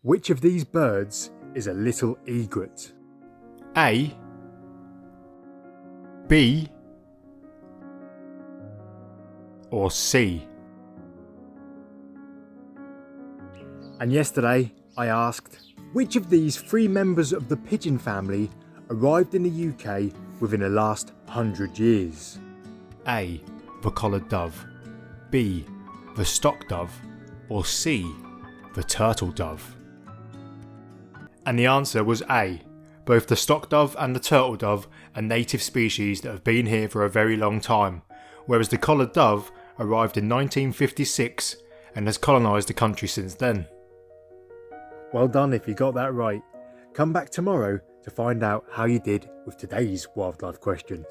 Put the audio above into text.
Which of these birds is a little egret? A, B, or C? And yesterday I asked, which of these three members of the pigeon family arrived in the UK within the last 100 years? A, the collared dove, B, the stock dove, or C, the turtle dove? And the answer was A. Both the stock dove and the turtle dove are native species that have been here for a very long time, whereas the collared dove arrived in 1956 and has colonised the country since then. Well done if you got that right. Come back tomorrow to find out how you did with today's wildlife question.